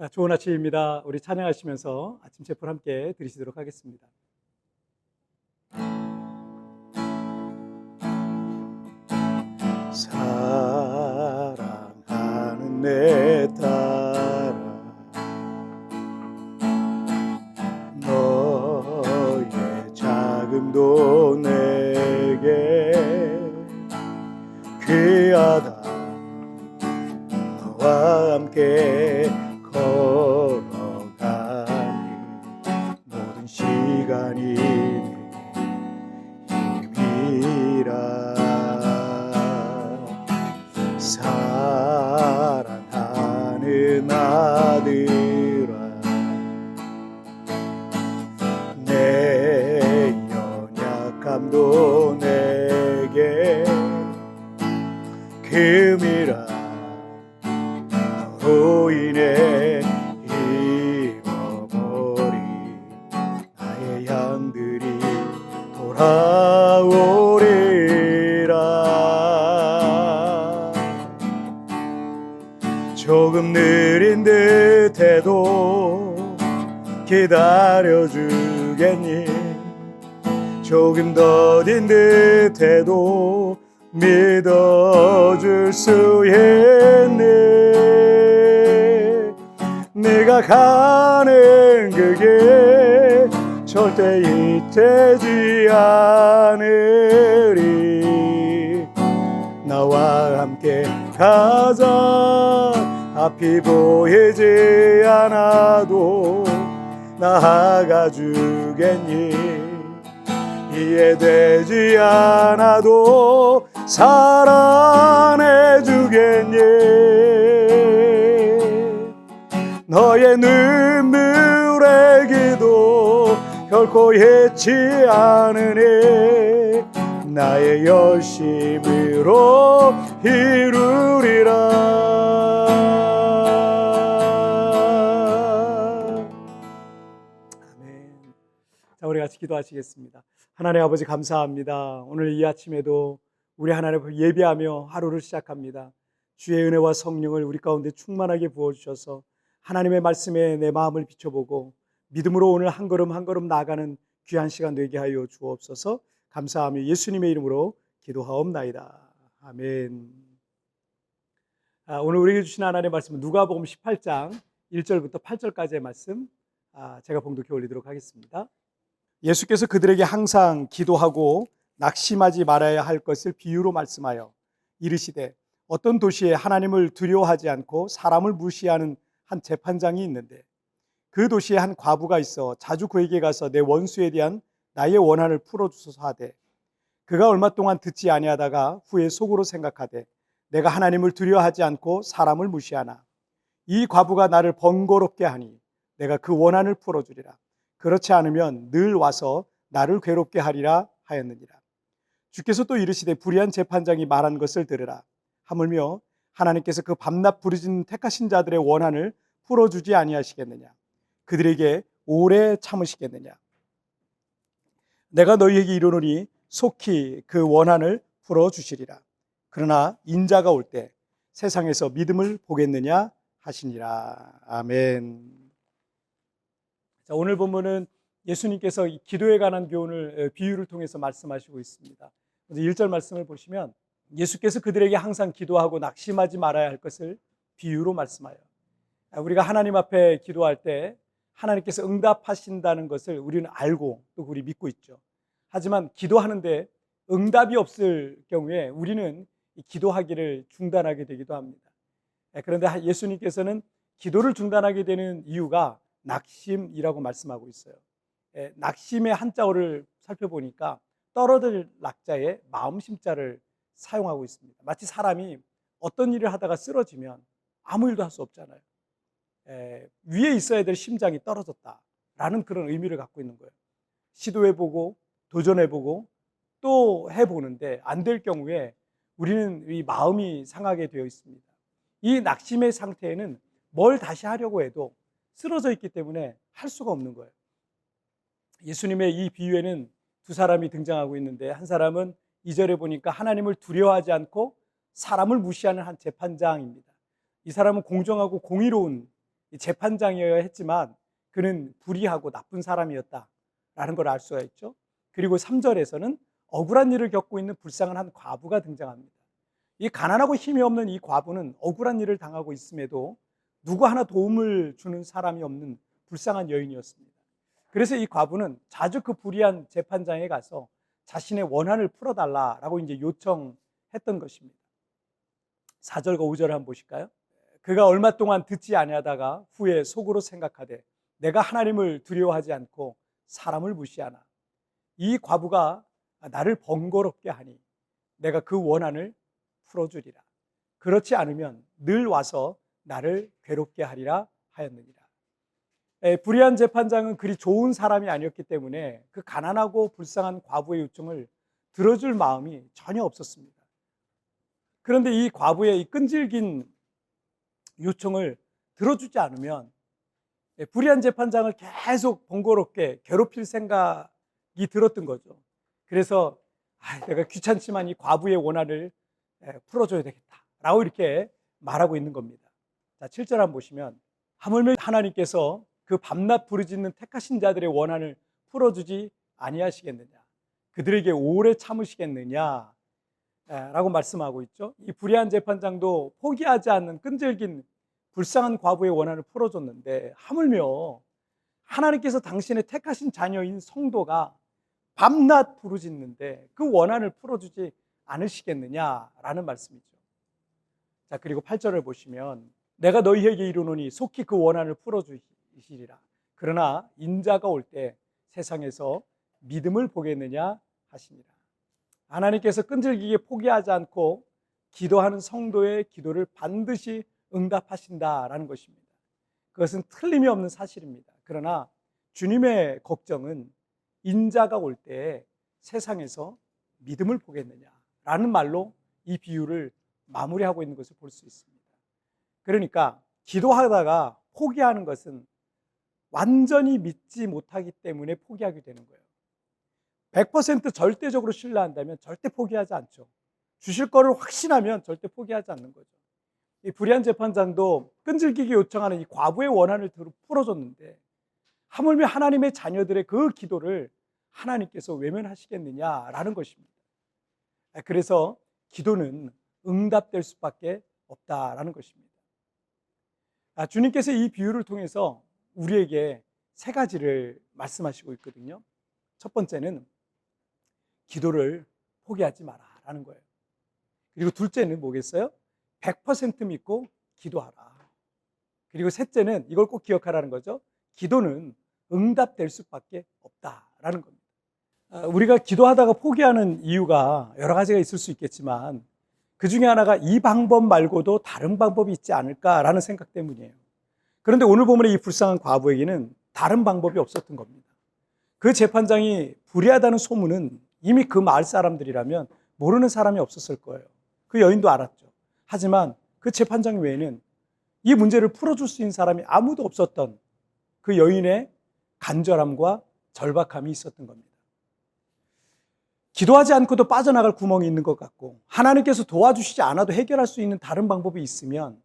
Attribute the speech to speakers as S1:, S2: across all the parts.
S1: 좋은 아침입니다. 우리 찬양하시면서 아침 제풀 함께 드리시도록 하겠습니다.
S2: 사랑하는 내 딸아, 너의 자금도 내게 귀하다. 너와 함께 걸어가니 모든 시간이 힘이라. 사랑하는 아들아, 내 연약함도 내게 금이라. 너로 인해 잃어버린 나의 양들이 돌아오리라. 조금 느린 듯해도 기다려주겠니? 조금 더딘 듯해도 믿어줄 수 있니? 네가 가는 그게 절대 잊지 않으리. 나와 함께 가자. 앞이 보이지 않아도 나아가 주겠니? 이해되지 않아도 사랑해 주겠니? 너의 눈물의 기도 결코 잊지 않으니 나의 열심으로 이루리라.
S1: 아멘. 자, 우리 같이 기도하시겠습니다. 하나님 아버지 감사합니다. 오늘 이 아침에도 우리 하나님 앞에 예배하며 하루를 시작합니다. 주의 은혜와 성령을 우리 가운데 충만하게 부어주셔서 하나님의 말씀에 내 마음을 비춰보고 믿음으로 오늘 한 걸음 한 걸음 나아가는 귀한 시간 되게 하여 주옵소서. 감사하며 예수님의 이름으로 기도하옵나이다. 아멘. 오늘 우리에게 주신 하나님의 말씀은 누가복음 18장 1절부터 8절까지의 말씀 제가 봉독해 올리도록 하겠습니다. 예수께서 그들에게 항상 기도하고 낙심하지 말아야 할 것을 비유로 말씀하여 이르시되 어떤 도시에 하나님을 두려워하지 않고 사람을 무시하는 한 재판장이 있는데 그 도시에 한 과부가 있어 자주 그에게 가서 내 원수에 대한 나의 원한을 풀어주소서 하되 그가 얼마 동안 듣지 아니하다가 후에 속으로 생각하되 내가 하나님을 두려워하지 않고 사람을 무시하나 이 과부가 나를 번거롭게 하니 내가 그 원한을 풀어주리라. 그렇지 않으면 늘 와서 나를 괴롭게 하리라 하였느니라. 주께서 또 이르시되 불의한 재판장이 말한 것을 들으라. 하물며 하나님께서 그 밤낮 부르짖는 택하신 자들의 원한을 풀어주지 아니하시겠느냐? 그들에게 오래 참으시겠느냐? 내가 너희에게 이르노니 속히 그 원한을 풀어주시리라. 그러나 인자가 올 때 세상에서 믿음을 보겠느냐 하시니라. 아멘. 자, 오늘 본문은 예수님께서 기도에 관한 교훈을 비유를 통해서 말씀하시고 있습니다. 1절 말씀을 보시면 예수께서 그들에게 항상 기도하고 낙심하지 말아야 할 것을 비유로 말씀하여 우리가 하나님 앞에 기도할 때 하나님께서 응답하신다는 것을 우리는 알고 또 우리 믿고 있죠. 하지만 기도하는데 응답이 없을 경우에 우리는 기도하기를 중단하게 되기도 합니다. 그런데 예수님께서는 기도를 중단하게 되는 이유가 낙심이라고 말씀하고 있어요. 낙심의 한자어를 살펴보니까 떨어질 낙자에 마음심자를 사용하고 있습니다. 마치 사람이 어떤 일을 하다가 쓰러지면 아무 일도 할 수 없잖아요. 위에 있어야 될 심장이 떨어졌다라는 그런 의미를 갖고 있는 거예요. 시도해보고 도전해보고 또 해보는데 안 될 경우에 우리는 이 마음이 상하게 되어 있습니다. 이 낙심의 상태에는 뭘 다시 하려고 해도 쓰러져 있기 때문에 할 수가 없는 거예요. 예수님의 이 비유에는 두 사람이 등장하고 있는데 한 사람은 2절에 보니까 하나님을 두려워하지 않고 사람을 무시하는 한 재판장입니다. 이 사람은 공정하고 공의로운 이 재판장이어야 했지만 그는 불의하고 나쁜 사람이었다라는 걸 알 수가 있죠. 그리고 3절에서는 억울한 일을 겪고 있는 불쌍한 한 과부가 등장합니다. 이 가난하고 힘이 없는 이 과부는 억울한 일을 당하고 있음에도 누구 하나 도움을 주는 사람이 없는 불쌍한 여인이었습니다. 그래서 이 과부는 자주 그 불의한 재판장에 가서 자신의 원한을 풀어달라라고 이제 요청했던 것입니다. 4절과 5절을 한번 보실까요? 그가 얼마 동안 듣지 아니하다가 후에 속으로 생각하되 내가 하나님을 두려워하지 않고 사람을 무시하나 이 과부가 나를 번거롭게 하니 내가 그 원한을 풀어주리라. 그렇지 않으면 늘 와서 나를 괴롭게 하리라 하였느니라. 불의한 재판장은 그리 좋은 사람이 아니었기 때문에 그 가난하고 불쌍한 과부의 요청을 들어줄 마음이 전혀 없었습니다. 그런데 이 과부의 이 끈질긴 요청을 들어주지 않으면 불의한 재판장을 계속 번거롭게 괴롭힐 생각이 들었던 거죠. 그래서 내가 귀찮지만 이 과부의 원한을 풀어줘야 되겠다라고 이렇게 말하고 있는 겁니다. 자, 7절 한번 보시면 하물며 하나님께서 그 밤낮 부르짖는 택하신 자들의 원한을 풀어주지 아니하시겠느냐, 그들에게 오래 참으시겠느냐 라고 말씀하고 있죠. 이 불의한 재판장도 포기하지 않는 끈질긴 불쌍한 과부의 원한을 풀어줬는데 하물며 하나님께서 당신의 택하신 자녀인 성도가 밤낮 부르짖는데 그 원한을 풀어주지 않으시겠느냐라는 말씀이죠. 자, 그리고 8절을 보시면 내가 너희에게 이르노니 속히 그 원한을 풀어주시리라. 그러나 인자가 올 때 세상에서 믿음을 보겠느냐 하시니라. 하나님께서 끈질기게 포기하지 않고 기도하는 성도의 기도를 반드시 응답하신다라는 것입니다. 그것은 틀림이 없는 사실입니다. 그러나 주님의 걱정은 인자가 올 때 세상에서 믿음을 보겠느냐라는 말로 이 비유를 마무리하고 있는 것을 볼 수 있습니다. 그러니까 기도하다가 포기하는 것은 완전히 믿지 못하기 때문에 포기하게 되는 거예요. 100% 절대적으로 신뢰한다면 절대 포기하지 않죠. 주실 거를 확신하면 절대 포기하지 않는 거죠. 이 불의한 재판장도 끈질기게 요청하는 이 과부의 원한을 풀어줬는데 하물며 하나님의 자녀들의 그 기도를 하나님께서 외면하시겠느냐라는 것입니다. 그래서 기도는 응답될 수밖에 없다라는 것입니다. 주님께서 이 비유를 통해서 우리에게 세 가지를 말씀하시고 있거든요. 첫 번째는 기도를 포기하지 마라라는 거예요. 그리고 둘째는 뭐겠어요? 100% 믿고 기도하라. 그리고 셋째는 이걸 꼭 기억하라는 거죠. 기도는 응답될 수밖에 없다라는 겁니다. 우리가 기도하다가 포기하는 이유가 여러 가지가 있을 수 있겠지만 그 중에 하나가 이 방법 말고도 다른 방법이 있지 않을까라는 생각 때문이에요. 그런데 오늘 본문의 이 불쌍한 과부에게는 다른 방법이 없었던 겁니다. 그 재판장이 불의하다는 소문은 이미 그 마을 사람들이라면 모르는 사람이 없었을 거예요. 그 여인도 알았죠. 하지만 그 재판장 외에는 이 문제를 풀어줄 수 있는 사람이 아무도 없었던 그 여인의 간절함과 절박함이 있었던 겁니다. 기도하지 않고도 빠져나갈 구멍이 있는 것 같고 하나님께서 도와주시지 않아도 해결할 수 있는 다른 방법이 있으면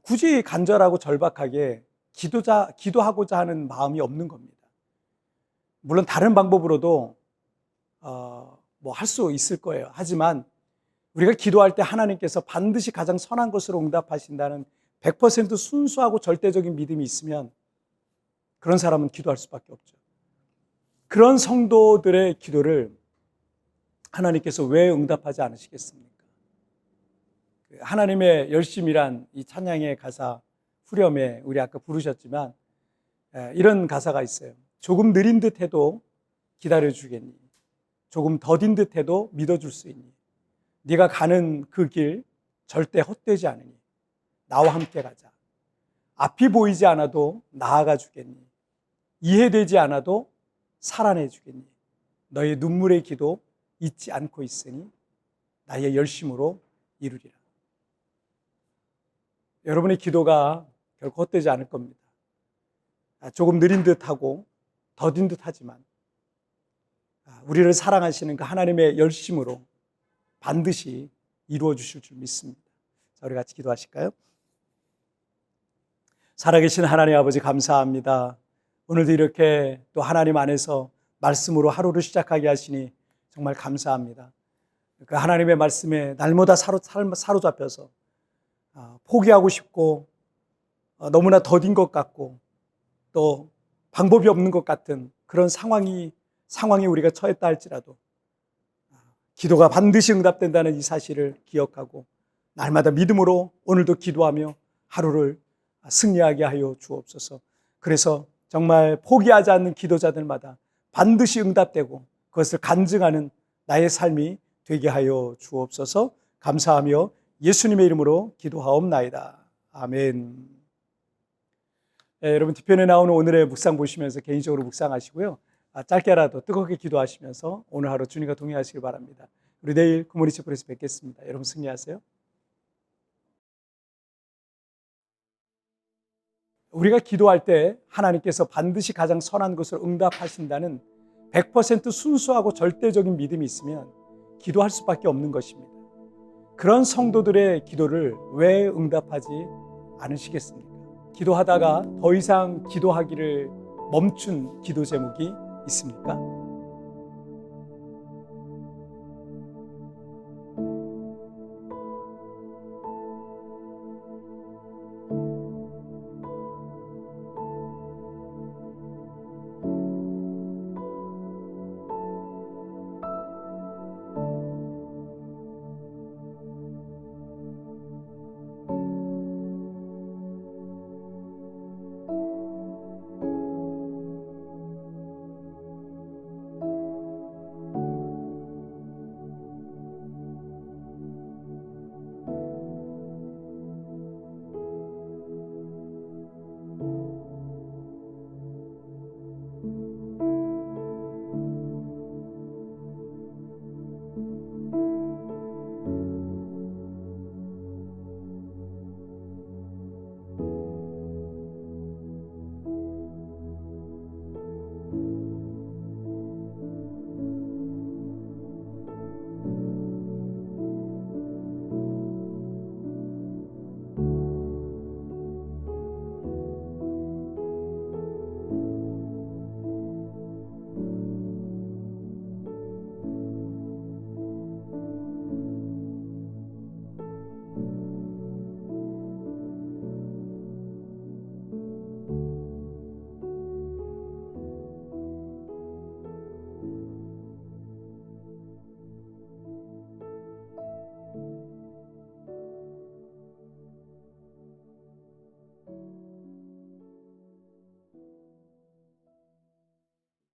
S1: 굳이 간절하고 절박하게 기도하고자 하는 마음이 없는 겁니다. 물론 다른 방법으로도 뭐 할 수 있을 거예요. 하지만 우리가 기도할 때 하나님께서 반드시 가장 선한 것으로 응답하신다는 100% 순수하고 절대적인 믿음이 있으면 그런 사람은 기도할 수밖에 없죠. 그런 성도들의 기도를 하나님께서 왜 응답하지 않으시겠습니까? 하나님의 열심이란 이 찬양의 가사 후렴에 우리 아까 부르셨지만 이런 가사가 있어요. 조금 느린 듯 해도 기다려주겠니? 조금 더딘 듯 해도 믿어줄 수 있니? 네가 가는 그 길 절대 헛되지 않으니 나와 함께 가자. 앞이 보이지 않아도 나아가 주겠니? 이해되지 않아도 살아내 주겠니? 너의 눈물의 기도 잊지 않고 있으니 나의 열심으로 이루리라. 여러분의 기도가 결코 헛되지 않을 겁니다. 조금 느린 듯하고 더딘 듯하지만 우리를 사랑하시는 그 하나님의 열심으로 반드시 이루어 주실 줄 믿습니다. 자, 우리 같이 기도하실까요? 살아계신 하나님 아버지 감사합니다. 오늘도 이렇게 또 하나님 안에서 말씀으로 하루를 시작하게 하시니 정말 감사합니다. 그 하나님의 말씀에 날마다 사로잡혀서 포기하고 싶고 너무나 더딘 것 같고 또 방법이 없는 것 같은 그런 상황에 우리가 처했다 할지라도 기도가 반드시 응답된다는 이 사실을 기억하고 날마다 믿음으로 오늘도 기도하며 하루를 승리하게 하여 주옵소서. 그래서 정말 포기하지 않는 기도자들마다 반드시 응답되고 그것을 간증하는 나의 삶이 되게 하여 주옵소서. 감사하며 예수님의 이름으로 기도하옵나이다. 아멘. 네, 여러분 뒤편에 나오는 오늘의 묵상 보시면서 개인적으로 묵상하시고요. 짧게라도 뜨겁게 기도하시면서 오늘 하루 주님과 동행하시길 바랍니다. 우리 내일 굿모닝 체플에서 뵙겠습니다. 여러분 승리하세요. 우리가 기도할 때 하나님께서 반드시 가장 선한 것을 응답하신다는 100% 순수하고 절대적인 믿음이 있으면 기도할 수밖에 없는 것입니다. 그런 성도들의 기도를 왜 응답하지 않으시겠습니까? 기도하다가 더 이상 기도하기를 멈춘 기도 제목이 있습니까?